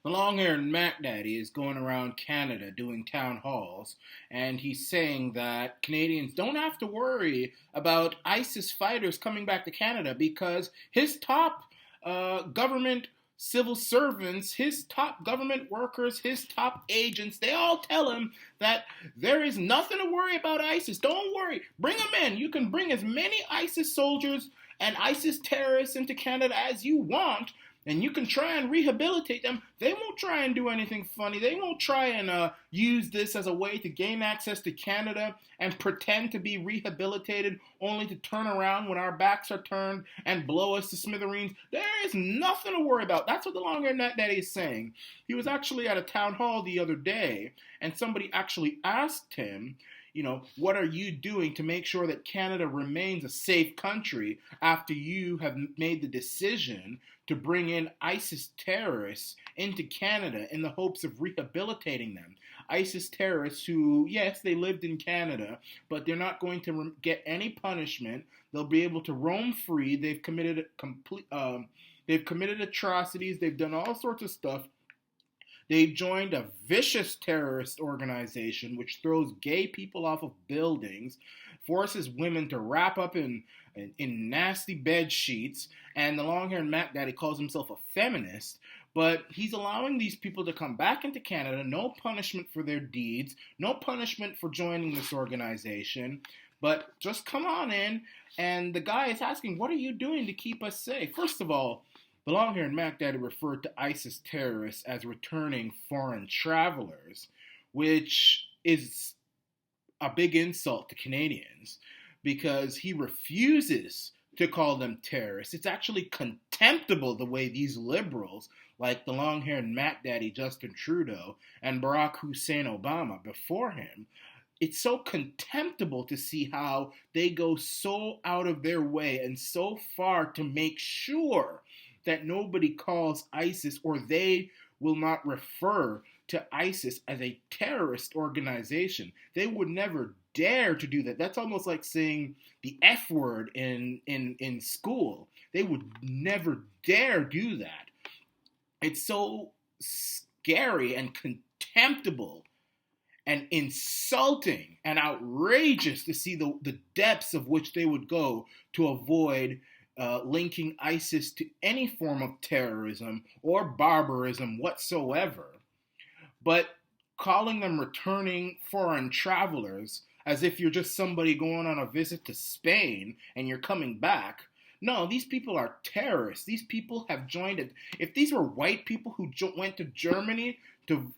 The long-haired Mac Daddy is going around Canada doing town halls, and he's saying that Canadians don't have to worry about ISIS fighters coming back to Canada because his top government civil servants, his top government workers, his top agents, they all tell him that there is nothing to worry about ISIS. Don't worry. Bring them in. You can bring as many ISIS soldiers and ISIS terrorists into Canada as you want, and you can try and rehabilitate them. They won't try and do anything funny. They won't try and use this as a way to gain access to Canada and pretend to be rehabilitated only to turn around when our backs are turned and blow us to smithereens. There is nothing to worry about. That's what the long-haired Nat Daddy is saying. He was actually at a town hall the other day, and somebody actually asked him, what are you doing to make sure that Canada remains a safe country after you have made the decision to bring in ISIS terrorists into Canada in the hopes of rehabilitating them? ISIS terrorists who, yes, they lived in Canada, but they're not going to get any punishment. They'll be able to roam free. They've committed atrocities. They've done all sorts of stuff. They joined a vicious terrorist organization which throws gay people off of buildings, forces women to wrap up in nasty bed sheets, and the long-haired Mac Daddy calls himself a feminist, but he's allowing these people to come back into Canada, no punishment for their deeds, no punishment for joining this organization, but just come on in, and the guy is asking, what are you doing to keep us safe? First of all, the long-haired Mac Daddy referred to ISIS terrorists as returning foreign travelers, which is a big insult to Canadians because he refuses to call them terrorists. It's actually contemptible the way these liberals, like the long-haired Mac Daddy Justin Trudeau and Barack Hussein Obama before him, it's so contemptible to see how they go so out of their way and so far to make sure that nobody calls ISIS, or they will not refer to ISIS as a terrorist organization. They would never dare to do that. That's almost like saying the F word in school. They would never dare do that. It's so scary and contemptible and insulting and outrageous to see the depths of which they would go to avoid linking ISIS to any form of terrorism or barbarism whatsoever. But calling them returning foreign travelers as if you're just somebody going on a visit to Spain and you're coming back. No, these people are terrorists. These people have joined it. If these were white people who went to Germany to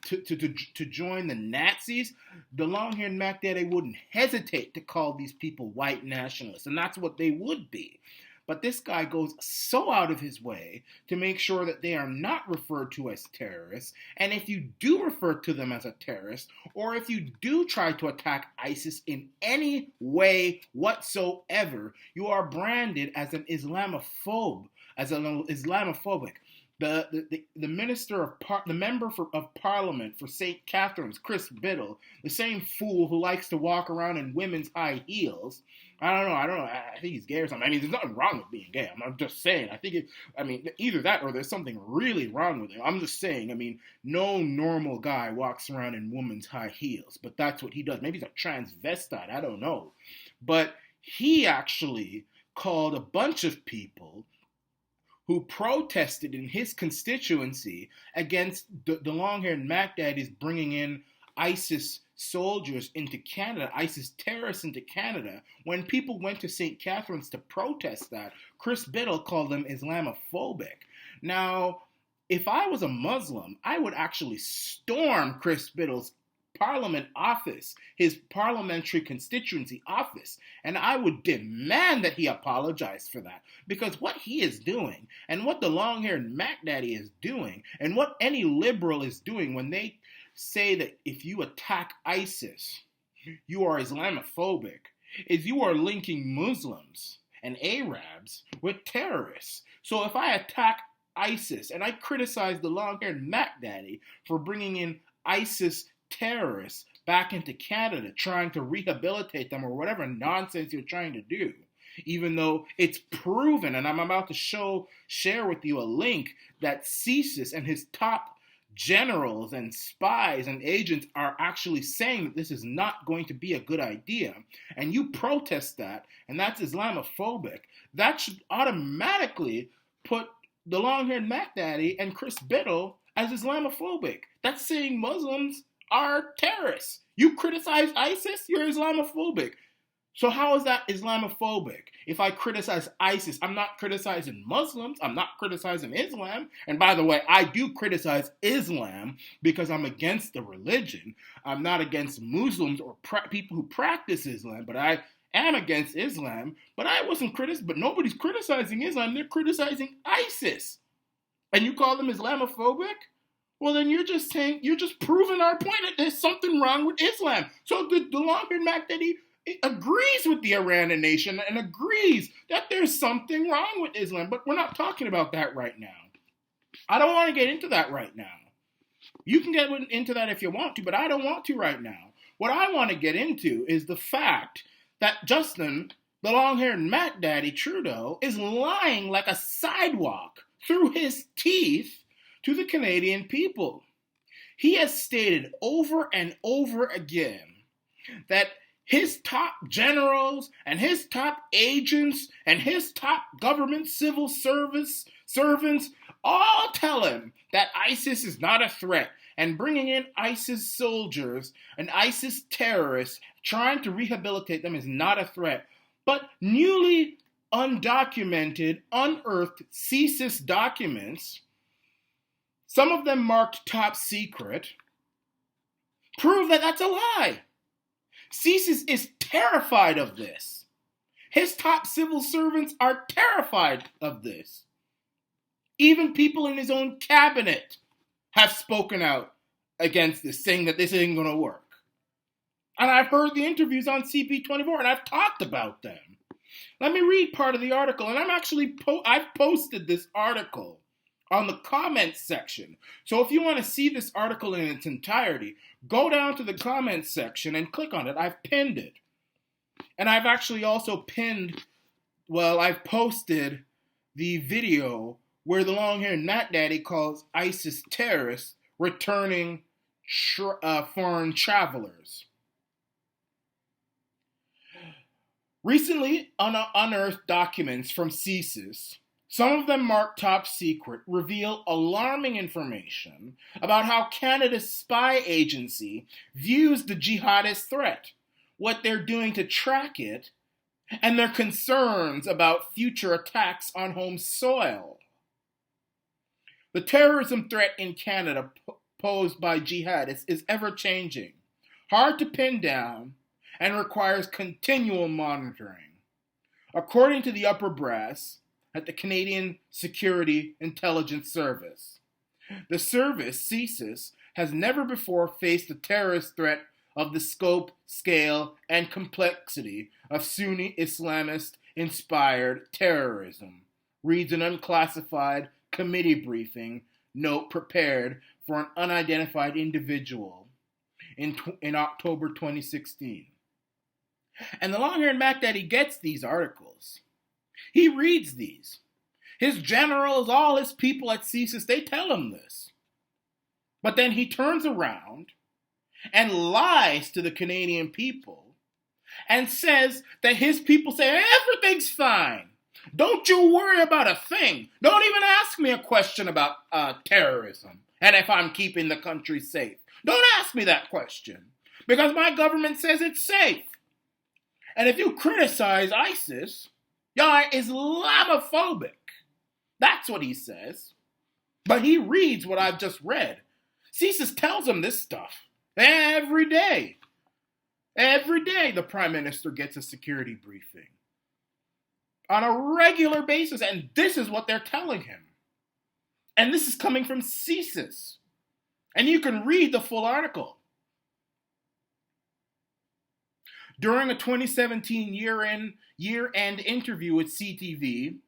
join the Nazis, the long-haired Mac Daddy wouldn't hesitate to call these people white nationalists, and that's what they would be. But this guy goes so out of his way to make sure that they are not referred to as terrorists. And if you do refer to them as a terrorist, or if you do try to attack ISIS in any way whatsoever, you are branded as an Islamophobe, as an Islamophobic. The member of Parliament for St. Catharines, Chris Biddle, the same fool who likes to walk around in women's high heels. I don't know. I think he's gay or something. I mean, there's nothing wrong with being gay. I'm just saying. Either that or there's something really wrong with him. I'm just saying. No normal guy walks around in women's high heels, but that's what he does. Maybe he's a transvestite. I don't know. But he actually called a bunch of people who protested in his constituency against the long-haired Mac Daddies bringing in ISIS soldiers into Canada, ISIS terrorists into Canada. When people went to St. Catharines to protest that, Chris Biddle called them Islamophobic. Now, if I was a Muslim, I would actually storm Chris Biddle's Parliament office, his parliamentary constituency office, and I would demand that he apologize for that, because what he is doing and what the long-haired Mac Daddy is doing and what any liberal is doing when they say that if you attack ISIS, you are Islamophobic, is you are linking Muslims and Arabs with terrorists. So if I attack ISIS and I criticize the long-haired Mac Daddy for bringing in ISIS terrorists back into Canada, trying to rehabilitate them or whatever nonsense you're trying to do, even though it's proven, and I'm about to share with you a link that CSIS and his top generals and spies and agents are actually saying that this is not going to be a good idea, and you protest that, and that's Islamophobic, that should automatically put the long-haired Mac Daddy and Chris Biddle as Islamophobic. That's saying Muslims are terrorists. You criticize ISIS, you're Islamophobic. So how is that Islamophobic? If I criticize ISIS, I'm not criticizing Muslims, I'm not criticizing Islam. And by the way, I do criticize Islam because I'm against the religion. I'm not against Muslims or people who practice Islam, but I am against Islam. But but nobody's criticizing Islam, they're criticizing ISIS. And you call them Islamophobic? Well, then you're just proving our point that there's something wrong with Islam. So the long-haired Mac Daddy agrees with the Iranian nation and agrees that there's something wrong with Islam. But we're not talking about that right now. I don't want to get into that right now. You can get into that if you want to, but I don't want to right now. What I want to get into is the fact that Justin, the long-haired Mac Daddy Trudeau, is lying like a sidewalk through his teeth to the Canadian people. He has stated over and over again that his top generals and his top agents and his top government civil service servants all tell him that ISIS is not a threat, and bringing in ISIS soldiers and ISIS terrorists trying to rehabilitate them is not a threat. But newly undocumented, unearthed CSIS documents, some of them marked top secret, prove that that's a lie. CSIS is terrified of this. His top civil servants are terrified of this. Even people in his own cabinet have spoken out against this, saying that this isn't going to work. And I've heard the interviews on CP24, and I've talked about them. Let me read part of the article, and I've posted this article on the comments section. So if you want to see this article in its entirety, go down to the comments section and click on it. I've pinned it. And I've actually also I've posted the video where the long-haired Mac Daddy calls ISIS terrorists returning foreign travelers. Recently unearthed documents from CSIS, some of them marked top secret, reveal alarming information about how Canada's spy agency views the jihadist threat, what they're doing to track it, and their concerns about future attacks on home soil. The terrorism threat in Canada posed by jihadists is ever-changing, hard to pin down, and requires continual monitoring. According to the upper brass at the Canadian Security Intelligence Service, the service, CSIS, has never before faced the terrorist threat of the scope, scale, and complexity of Sunni Islamist-inspired terrorism, reads an unclassified committee briefing note prepared for an unidentified individual in October 2016. And the long-haired Mac Daddy gets these articles. He reads these. His generals, all his people at CSIS, they tell him this. But then he turns around and lies to the Canadian people and says that his people say everything's fine. Don't you worry about a thing. Don't even ask me a question about terrorism and if I'm keeping the country safe. Don't ask me that question because my government says it's safe. And if you criticize ISIS, you're Islamophobic. That's what he says. But he reads what I've just read. CSIS tells him this stuff every day. Every day the Prime Minister gets a security briefing. On a regular basis. And this is what they're telling him. And this is coming from CSIS. And you can read the full article. During a 2017 year-end interview with CTV,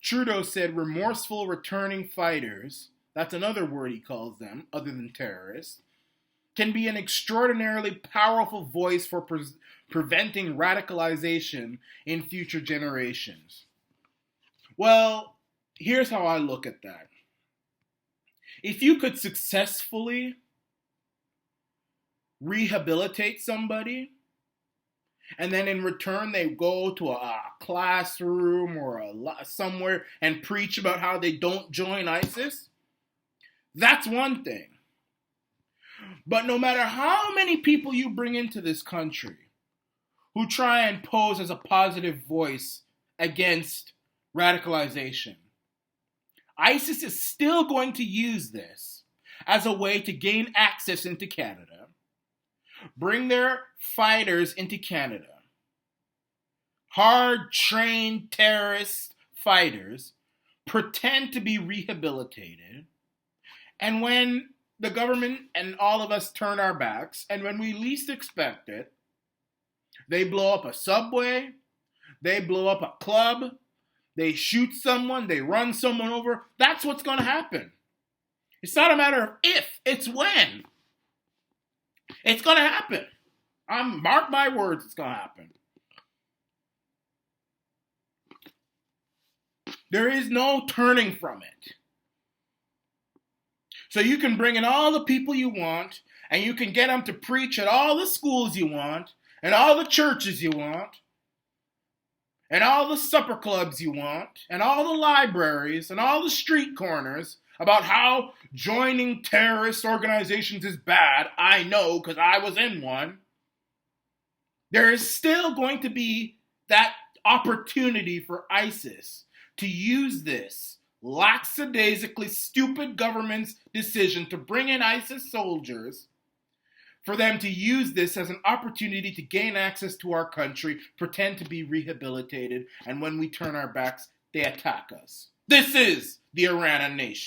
Trudeau said remorseful returning fighters, that's another word he calls them, other than terrorists, can be an extraordinarily powerful voice for preventing radicalization in future generations. Well, here's how I look at that. If you could successfully rehabilitate somebody, and then in return they go to a classroom or somewhere and preach about how they don't join ISIS, that's one thing. But no matter how many people you bring into this country who try and pose as a positive voice against radicalization, ISIS is still going to use this as a way to gain access into Canada, bring their fighters into Canada, hard-trained terrorist fighters, pretend to be rehabilitated, and when the government and all of us turn our backs, and when we least expect it, they blow up a subway, they blow up a club, they shoot someone, they run someone over. That's what's going to happen. It's not a matter of if, it's when. It's going to happen. Mark my words, it's going to happen. There is no turning from it. So you can bring in all the people you want, and you can get them to preach at all the schools you want, and all the churches you want, and all the supper clubs you want, and all the libraries, and all the street corners about how joining terrorist organizations is bad. I know, because I was in one. There is still going to be that opportunity for ISIS to use this lackadaisically stupid government's decision to bring in ISIS soldiers, for them to use this as an opportunity to gain access to our country, pretend to be rehabilitated, and when we turn our backs, they attack us. This is the Iranian nation.